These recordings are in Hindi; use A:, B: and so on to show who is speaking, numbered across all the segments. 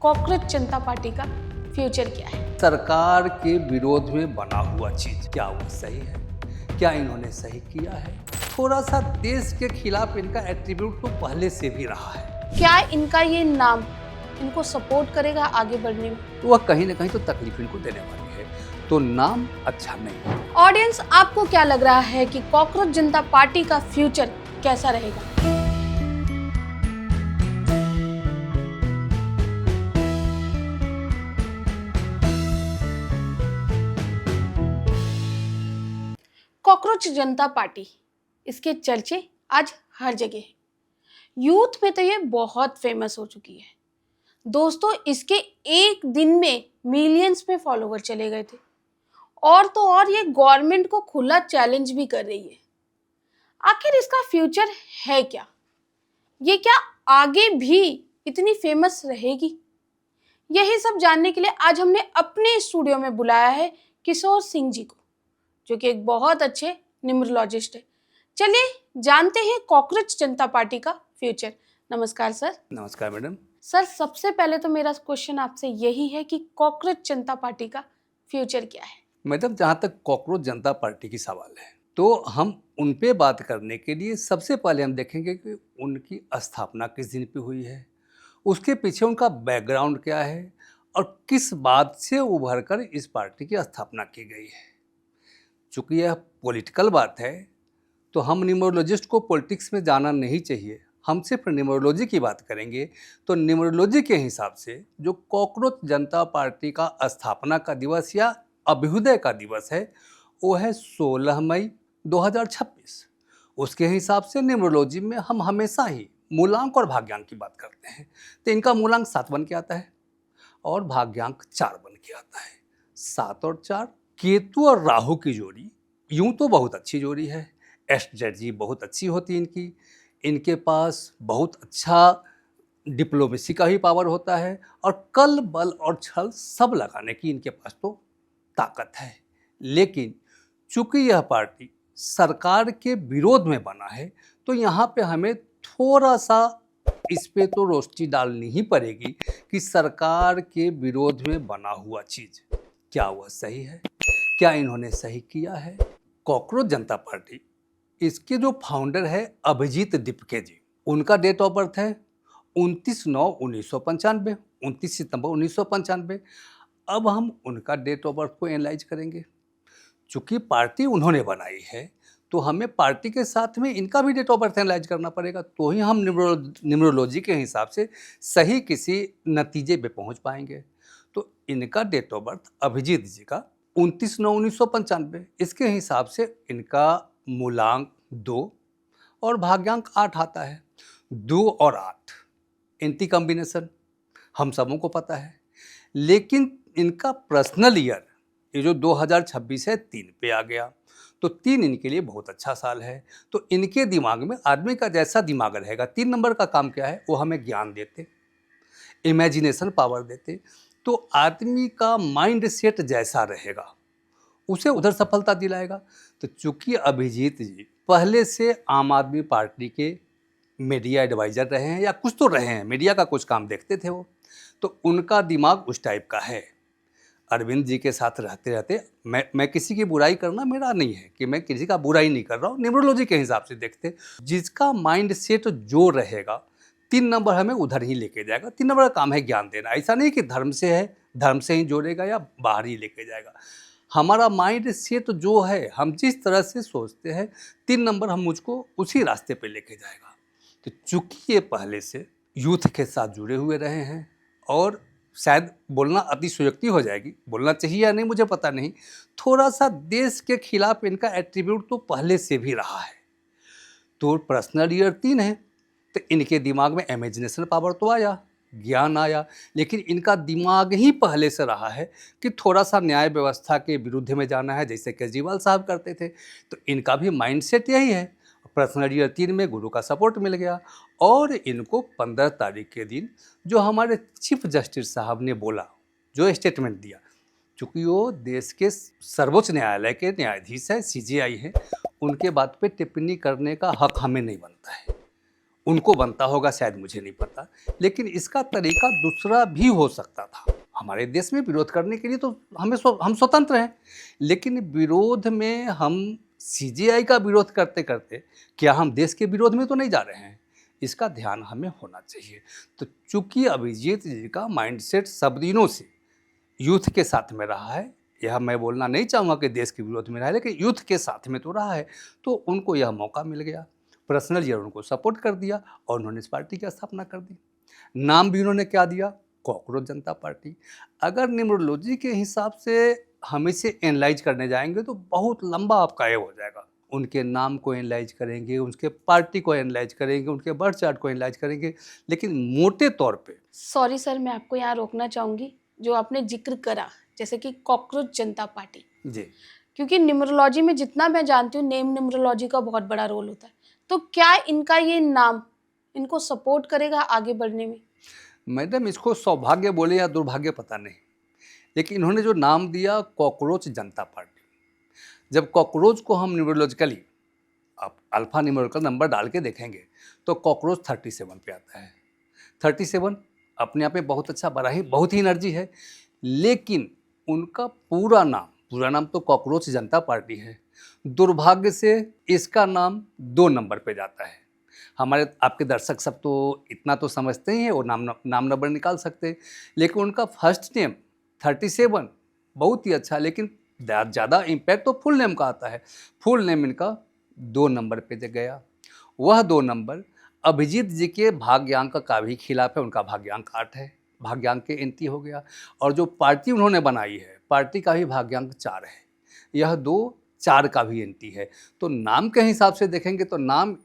A: कॉकरोच जनता पार्टी का फ्यूचर क्या है?
B: सरकार के विरोध में बना हुआ चीज क्या वो सही है? क्या इन्होंने सही किया है? थोड़ा सा देश के खिलाफ इनका एट्रीब्यूट तो पहले से भी रहा है।
A: क्या इनका ये नाम इनको सपोर्ट करेगा आगे बढ़ने में?
B: तो वह कहीं ना कहीं तो तकलीफ इनको देने वाली है, तो नाम अच्छा नहीं है।
A: ऑडियंस, आपको क्या लग रहा है कि कॉकरोच जनता पार्टी का फ्यूचर कैसा रहेगा? कॉकरोच जनता पार्टी, इसके चर्चे आज हर जगह है। यूथ में तो ये बहुत फेमस हो चुकी है। दोस्तों, इसके एक दिन में मिलियंस में फॉलोवर चले गए थे। और तो और ये गवर्नमेंट को खुला चैलेंज भी कर रही है। आखिर इसका फ्यूचर है क्या? ये क्या आगे भी इतनी फेमस रहेगी? यही सब जानने के लिए आज हमने अपने स्टूडियो में बुलाया है किशोर सिंह जी को, जो कि एक बहुत अच्छे न्यूमरोलॉजिस्ट है। चलिए जानते हैं कॉकरोच जनता पार्टी का फ्यूचर। नमस्कार सर।
B: नमस्कार मैडम।
A: सर, सबसे पहले तो मेरा क्वेश्चन आपसे यही है कि कॉकरोच जनता पार्टी का फ्यूचर क्या है?
B: मैडम, जहाँ तक कॉकरोच जनता पार्टी की सवाल है तो हम उन पे बात करने के लिए सबसे पहले हम देखेंगे कि उनकी स्थापना किस दिन पे हुई है, उसके पीछे उनका बैकग्राउंड क्या है और किस बात से उभर कर इस पार्टी की स्थापना की गई है। चूँकि यह पॉलिटिकल बात है तो हम न्यूमरोलॉजिस्ट को पॉलिटिक्स में जाना नहीं चाहिए। हम सिर्फ न्यूमरोलॉजी की बात करेंगे तो न्यूमरोलॉजी के हिसाब से जो कॉकरोच जनता पार्टी का स्थापना का दिवस या अभ्युदय का दिवस है वो है 16 मई 2026। उसके हिसाब से न्यूमरोलॉजी में हम हमेशा ही मूलांक और भाग्यांक की बात करते हैं। तो इनका मूलांक 7 बन के आता है और भाग्यांक 4 बन के आता है। 7 और 4 केतु और राहु की जोड़ी यूं तो बहुत अच्छी जोड़ी है। स्ट्रेटजी बहुत अच्छी होती है इनकी। इनके पास बहुत अच्छा डिप्लोमेसी का भी पावर होता है और कल बल और छल सब लगाने की इनके पास तो ताकत है। लेकिन चूंकि यह पार्टी सरकार के विरोध में बना है तो यहाँ पे हमें थोड़ा सा इस पे तो रोशनी डालनी ही पड़ेगी कि सरकार के विरोध में बना हुआ चीज क्या वह सही है? क्या इन्होंने सही किया है? कॉकरोच जनता पार्टी, इसके जो फाउंडर है अभिजीत दीपके जी, उनका डेट ऑफ बर्थ है 29/9/1995, 29 सितंबर 1995। अब हम उनका डेट ऑफ बर्थ को एनालाइज करेंगे। चूंकि पार्टी उन्होंने बनाई है तो हमें पार्टी के साथ में इनका भी डेट ऑफ बर्थ एनालाइज करना पड़ेगा, तो ही हम न्यूमरोलॉजी के हिसाब से सही किसी नतीजे पे पहुंच पाएंगे। तो इनका डेट ऑफ बर्थ अभिजीत जी का 29/9/1995, इसके हिसाब से इनका मूलांक 2 और भाग्यांक 8 आता है। 2 और 8 एंटी कॉम्बिनेशन हम सबों को पता है। लेकिन इनका पर्सनल ईयर ये जो 2026 है 3 पे आ गया, तो 3 इनके लिए बहुत अच्छा साल है। तो इनके दिमाग में आदमी का जैसा दिमाग रहेगा, 3 नंबर का काम क्या है, वो हमें ज्ञान देते, इमेजिनेशन पावर देते। तो आदमी का माइंड सेट जैसा रहेगा उसे उधर सफलता दिलाएगा। तो चूंकि अभिजीत जी पहले से आम आदमी पार्टी के मीडिया एडवाइजर रहे हैं या कुछ तो रहे हैं, मीडिया का कुछ काम देखते थे वो, तो उनका दिमाग उस टाइप का है। अरविंद जी के साथ रहते रहते मैं किसी की बुराई करना मेरा नहीं है कि मैं किसी का बुराई नहीं कर रहा हूँ, न्यूमरोलॉजी के हिसाब से देखते जिसका माइंड सेट जो रहेगा 3 नंबर हमें उधर ही लेके जाएगा। 3 नंबर का काम है ज्ञान देना। ऐसा नहीं कि धर्म से है, धर्म से ही जोड़ेगा या बाहर ही लेके जाएगा। हमारा माइंड सेट जो है, हम जिस तरह से सोचते हैं 3 नंबर हम मुझको उसी रास्ते पे लेके जाएगा। तो चूंकि ये पहले से यूथ के साथ जुड़े हुए रहे हैं और शायद बोलना अतिशयोक्ति हो जाएगी, बोलना चाहिए या नहीं मुझे पता नहीं, थोड़ा सा देश के खिलाफ इनका एट्रीब्यूट तो पहले से भी रहा है। तो पर्सनल ईयर 3 है तो इनके दिमाग में इमेजिनेशन पावर तो आया, ज्ञान आया, लेकिन इनका दिमाग ही पहले से रहा है कि थोड़ा सा न्याय व्यवस्था के विरुद्ध में जाना है, जैसे केजरीवाल साहब करते थे। तो इनका भी माइंडसेट यही है। पर्सनल ईयर 3 में गुरु का सपोर्ट मिल गया और इनको 15 तारीख के दिन जो हमारे चीफ जस्टिस साहब ने बोला, जो स्टेटमेंट दिया, चूँकि वो देश के सर्वोच्च न्यायालय के न्यायाधीश हैं, CJI हैं, उनके बात पे टिप्पणी करने का हक हमें नहीं बनता है। उनको बनता होगा शायद, मुझे नहीं पता, लेकिन इसका तरीका दूसरा भी हो सकता था। हमारे देश में विरोध करने के लिए तो हम स्वतंत्र हैं, लेकिन विरोध में हम सीजेआई का विरोध करते करते क्या हम देश के विरोध में तो नहीं जा रहे हैं? इसका ध्यान हमें होना चाहिए। तो चूंकि अभिजीत जी का माइंडसेट सब दिनों से यूथ के साथ में रहा है, यह मैं बोलना नहीं चाहूँगा कि देश के विरोध में रहा है, लेकिन यूथ के साथ में तो रहा है, तो उनको यह मौका मिल गया। पर्सनल ईयर उनको सपोर्ट कर दिया और उन्होंने इस पार्टी की स्थापना कर दी। नाम भी उन्होंने क्या दिया? कॉकरोच जनता पार्टी। अगर न्यूमरोलॉजी के हिसाब से हम इसे एनालाइज करने जाएंगे तो बहुत लंबा आपका ये हो जाएगा। उनके नाम को एनालाइज करेंगे, उनके पार्टी को एनालाइज करेंगे, उनके बर्थ चार्ट को एनालाइज करेंगे, लेकिन मोटे तौर पे
A: सॉरी सर, मैं आपको यहाँ रोकना चाहूँगी। जो आपने जिक्र करा जैसे कि कॉकरोच जनता पार्टी,
B: जी,
A: क्योंकि न्यूमरोलॉजी में जितना मैं जानती हूँ नेम न्यूमरोलॉजी का बहुत बड़ा रोल होता है, तो क्या इनका ये नाम इनको सपोर्ट करेगा आगे बढ़ने में?
B: मैडम इसको सौभाग्य बोले या दुर्भाग्य पता नहीं, लेकिन इन्होंने जो नाम दिया कॉकरोच जनता पार्टी, जब कॉकरोच को हम न्यूमरोलॉजिकली आप अल्फा न्यूमेरिकल नंबर डाल के देखेंगे तो कॉकरोच 37 पे आता है। 37 अपने आप में बहुत अच्छा, बड़ा ही, बहुत ही एनर्जी है, लेकिन उनका पूरा नाम तो कॉकरोच जनता पार्टी है। दुर्भाग्य से इसका नाम 2 नंबर पे जाता है। हमारे आपके दर्शक सब तो इतना तो समझते ही हैं, वो नाम नंबर निकाल सकते हैं, लेकिन उनका फर्स्ट नेम 37 बहुत ही अच्छा, लेकिन ज़्यादा इम्पैक्ट तो फुल नेम का आता है। फुल नेम इनका 2 नंबर पे गया। वह 2 नंबर अभिजीत जी के भाग्यांक का भी खिलाफ है, उनका भाग्यांक 8 है, भाग्यांक के एंटी हो गया। और जो पार्टी उन्होंने बनाई है, पार्टी का भी भाग्यांक 4 है, यह 2 4 का भी एंटी है। तो नाम के हिसाब से देखेंगे तो नाम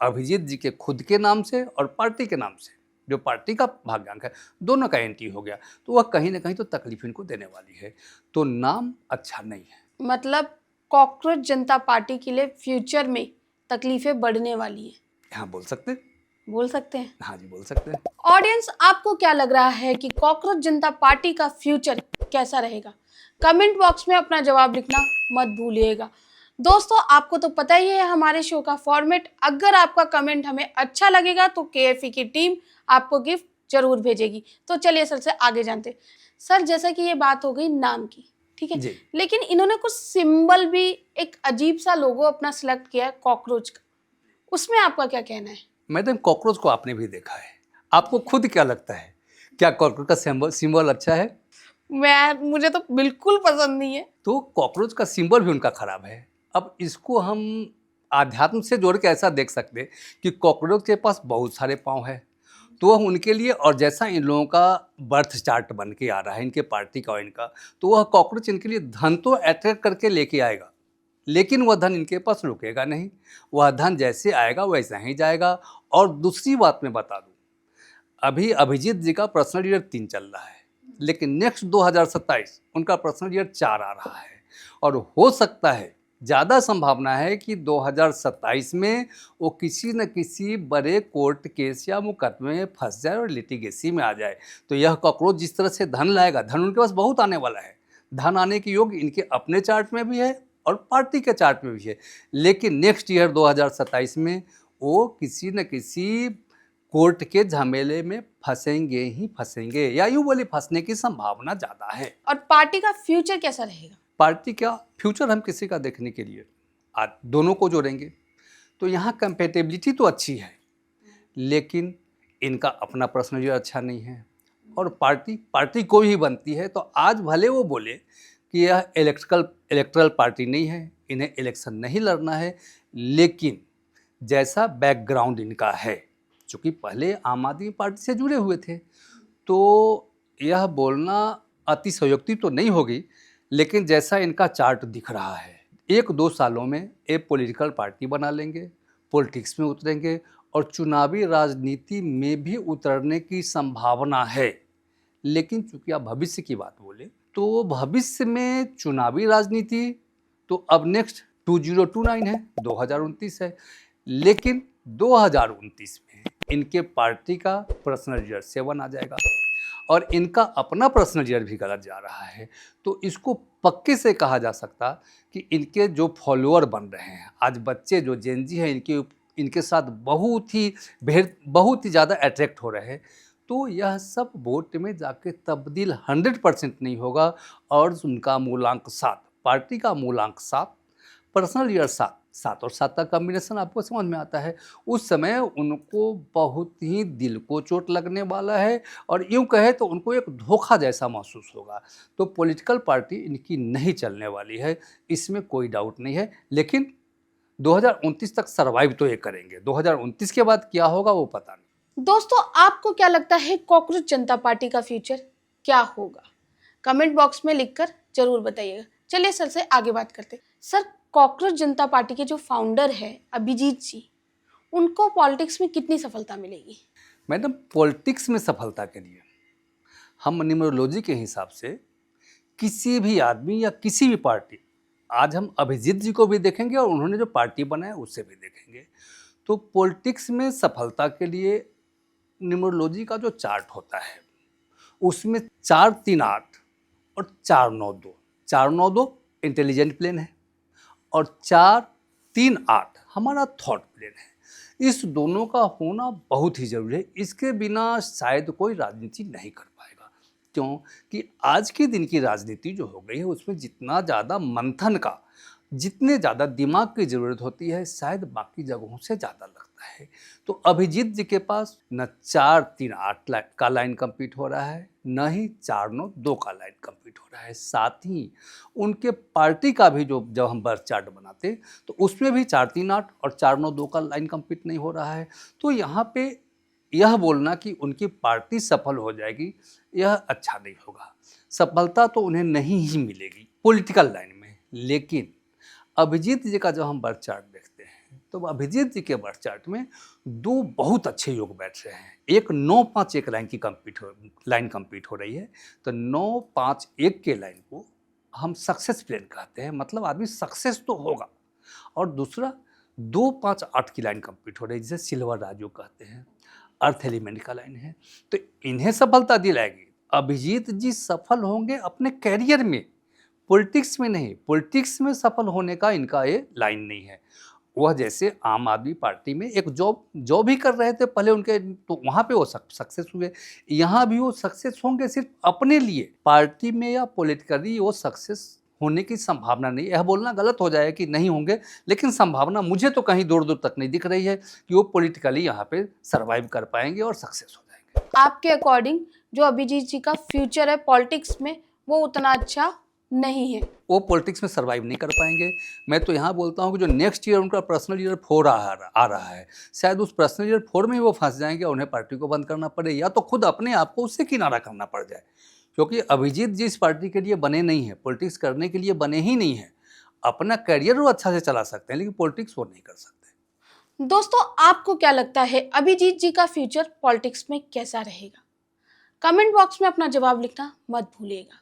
B: अभिजीत जी के खुद के नाम से और पार्टी के नाम से, जो पार्टी का भाग्यांक है, दोनों का एंटी हो गया, तो वह कहीं ना कहीं तो तकलीफ इनको देने वाली है। तो नाम अच्छा नहीं है।
A: मतलब कॉकरोच जनता पार्टी के लिए फ्यूचर में तकलीफें बढ़ने वाली है,
B: हाँ बोल सकते हैं।
A: बोल सकते हैं?
B: हाँ जी बोल सकते हैं।
A: ऑडियंस, आपको क्या लग रहा है कि कॉकरोच जनता पार्टी का फ्यूचर कैसा रहेगा? कमेंट बॉक्स में अपना जवाब लिखना मत भूलिएगा। दोस्तों, आपको तो पता ही है हमारे शो का फॉर्मेट। अगर आपका कमेंट हमें अच्छा लगेगा तो केएफई की टीम आपको गिफ्ट जरूर भेजेगी। तो चलिए सर से आगे जानते। सर, जैसा कि ये बात हो गई नाम की, ठीक है, लेकिन इन्होंने कुछ सिंबल भी, एक अजीब सा लोगो अपना सिलेक्ट किया है कॉकरोच का, उसमें आपका क्या कहना है?
B: मैडम कॉकरोच को आपने भी देखा है, आपको खुद क्या लगता है, क्या कॉकरोच का सिंबल अच्छा है?
A: मुझे तो बिल्कुल पसंद नहीं है।
B: तो कॉकरोच का सिंबल भी उनका खराब है। अब इसको हम आध्यात्म से जोड़ के ऐसा देख सकते हैं कि कॉकरोच के पास बहुत सारे पाँव हैं, तो वह उनके लिए, और जैसा इन लोगों का बर्थ चार्ट बन के आ रहा है, इनके पार्टी का और इनका, तो वह कॉकरोच इनके लिए धन तो अट्रैक्ट करके लेके आएगा, लेकिन वह धन इनके पास रुकेगा नहीं। वह धन जैसे आएगा वैसा ही जाएगा। और दूसरी बात मैं बता दूं, अभी अभिजीत जी का पर्सनल ईयर 3 चल रहा है, लेकिन नेक्स्ट 2027 उनका पर्सनल ईयर 4 आ रहा है, और हो सकता है, ज़्यादा संभावना है कि 2027 में वो किसी न किसी बड़े कोर्ट केस या मुकदमे में फंस जाए और लिटिगेसी में आ जाए। तो यह कॉकरोच जिस तरह से धन लाएगा, धन उनके पास बहुत आने वाला है, धन आने के योग इनके अपने चार्ट में भी है और पार्टी के चार्ट में भी है, लेकिन नेक्स्ट ईयर 2027 में वो किसी न किसी कोर्ट के झमेले में फंसेंगे ही फंसेंगे, या यूँ बोले फंसने की संभावना ज़्यादा है।
A: और पार्टी का फ्यूचर कैसा रहेगा?
B: पार्टी का फ्यूचर हम किसी का देखने के लिए आज दोनों को जोड़ेंगे तो यहाँ कंपेटेबिलिटी तो अच्छी है, लेकिन इनका अपना पर्सनल ईयर अच्छा नहीं है, और पार्टी कोई ही बनती है तो आज भले वो बोले कि यह इलेक्ट्रल पार्टी नहीं है, इन्हें इलेक्शन नहीं लड़ना है, लेकिन जैसा बैकग्राउंड इनका है, चूँकि पहले आम आदमी पार्टी से जुड़े हुए थे, तो यह बोलना अतिशयोक्ति तो नहीं होगी, लेकिन जैसा इनका चार्ट दिख रहा है, 1-2 सालों में एक पॉलिटिकल पार्टी बना लेंगे, पॉलिटिक्स में उतरेंगे और चुनावी राजनीति में भी उतरने की संभावना है। लेकिन चूँकि आप भविष्य की बात बोले, तो भविष्य में चुनावी राजनीति तो अब नेक्स्ट 2029 है, 2029 है, लेकिन 2029 में इनके पार्टी का पर्सनल ईयर 7 आ जाएगा और इनका अपना पर्सनल ईयर भी गलत जा रहा है। तो इसको पक्के से कहा जा सकता कि इनके जो फॉलोअर बन रहे हैं, आज बच्चे जो जेन जी हैं, इनके साथ बहुत ही ज़्यादा अट्रैक्ट हो रहे हैं, तो यह सब वोट में जाके तब्दील 100% नहीं होगा। और उनका मूलांक 7, पार्टी का मूलांक 7, पर्सनल ईयर 7, 7 और 7 का कॉम्बिनेशन आपको समझ में आता है। उस समय उनको बहुत ही दिल को चोट लगने वाला है और यूँ कहे तो उनको एक धोखा जैसा महसूस होगा। तो पॉलिटिकल पार्टी इनकी नहीं चलने वाली है, इसमें कोई डाउट नहीं है। लेकिन 2029 तक सर्वाइव तो ये करेंगे, 2029 के बाद क्या होगा वो पता नहीं।
A: दोस्तों, आपको क्या लगता है कॉकरोच जनता पार्टी का फ्यूचर क्या होगा? कमेंट बॉक्स में लिखकर जरूर बताइएगा। चलिए सर से आगे बात करते हैं। सर, कॉकरोच जनता पार्टी के जो फाउंडर है अभिजीत जी, उनको पॉलिटिक्स में कितनी सफलता मिलेगी?
B: मैडम, पॉलिटिक्स में सफलता के लिए हम न्यूमरोलॉजी के हिसाब से किसी भी आदमी या किसी भी पार्टी, आज हम अभिजीत जी को भी देखेंगे और उन्होंने जो पार्टी बनाया उससे भी देखेंगे। तो पॉलिटिक्स में सफलता के लिए न्यूमरोलॉजी का जो चार्ट होता है उसमें 4, 3, 8 और 4, 9, 2, 4, 9, 2 इंटेलिजेंट प्लेन है और 4, 3, 8 हमारा थॉट प्लेन है। इस दोनों का होना बहुत ही जरूरी है, इसके बिना शायद कोई राजनीति नहीं कर पाएगा। क्यों कि आज के दिन की राजनीति जो हो गई है उसमें जितना ज़्यादा मंथन का, जितने ज़्यादा दिमाग की ज़रूरत होती है, शायद बाकी जगहों से ज़्यादा लगता है। तो अभिजीत जी के पास न 4, 3, 8 का लाइन कंप्लीट हो रहा है, न ही 4, 9, 2 का लाइन कंप्लीट हो रहा है। साथ ही उनके पार्टी का भी जब हम बर्थ चार्ट बनाते तो उसमें भी 4, 3, 8 और 4, 9, 2 का लाइन कंप्लीट नहीं हो रहा है। तो यहाँ पे यह बोलना कि उनकी पार्टी सफल हो जाएगी, यह अच्छा नहीं होगा। सफलता तो उन्हें नहीं ही मिलेगी पॉलिटिकल लाइन में। लेकिन अभिजीत जी का जब हम बर्थ चार्ट देखते हैं तो अभिजीत जी के बर्थ चार्ट में 2 बहुत अच्छे योग बैठ रहे हैं। एक 9-5-1 लाइन कंप्लीट हो रही है, तो 9-5-1 के लाइन को हम सक्सेस प्लेन कहते हैं, मतलब आदमी सक्सेस तो होगा। और दूसरा 2-5-8 की लाइन कंप्लीट हो रही है, जिसे सिल्वर राजयोग कहते हैं, अर्थ एलिमेंट का लाइन है। तो इन्हें सफलता दिलाएगी। अभिजीत जी सफल होंगे अपने कैरियर में, पॉलिटिक्स में नहीं। पॉलिटिक्स में सफल होने का इनका ये लाइन नहीं है। वह जैसे आम आदमी पार्टी में एक जॉब ही कर रहे थे पहले उनके, तो वहाँ पे वो सक्सेस हुए। यहाँ भी वो सक्सेस होंगे सिर्फ अपने लिए, पार्टी में या पॉलिटिकली वो सक्सेस होने की संभावना नहीं। यह बोलना गलत हो जाए कि नहीं होंगे, लेकिन संभावना मुझे तो कहीं दूर दूर तक नहीं दिख रही है कि वो पॉलिटिकली यहाँ पे सर्वाइव कर पाएंगे और सक्सेस हो जाएंगे।
A: आपके अकॉर्डिंग जो अभिजीत जी का फ्यूचर है पॉलिटिक्स में वो उतना अच्छा नहीं है?
B: वो पॉलिटिक्स में सर्वाइव नहीं कर पाएंगे। मैं तो यहाँ बोलता हूँ कि जो नेक्स्ट ईयर उनका पर्सनल ईयर 4 आ रहा है, शायद उस पर्सनल ईयर 4 में ही वो फंस जाएंगे, उन्हें पार्टी को बंद करना पड़े या तो खुद अपने आप को उससे किनारा करना पड़ जाए। क्योंकि अभिजीत जी इस पार्टी के लिए बने नहीं हैं, पॉलिटिक्स करने के लिए बने ही नहीं हैं। अपना करियर वो अच्छा से चला सकते हैं, लेकिन पॉलिटिक्स वो नहीं कर सकते।
A: दोस्तों, आपको क्या लगता है अभिजीत जी का फ्यूचर पॉलिटिक्स में कैसा रहेगा? कमेंट बॉक्स में अपना जवाब लिखना मत भूलिएगा।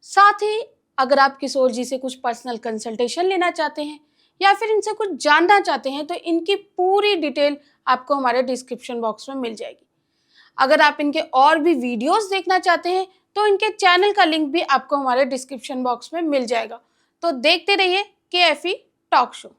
A: साथ ही अगर आप किशोर जी से कुछ पर्सनल कंसल्टेशन लेना चाहते हैं या फिर इनसे कुछ जानना चाहते हैं तो इनकी पूरी डिटेल आपको हमारे डिस्क्रिप्शन बॉक्स में मिल जाएगी। अगर आप इनके और भी वीडियोस देखना चाहते हैं तो इनके चैनल का लिंक भी आपको हमारे डिस्क्रिप्शन बॉक्स में मिल जाएगा। तो देखते रहिए KFE टॉक शो।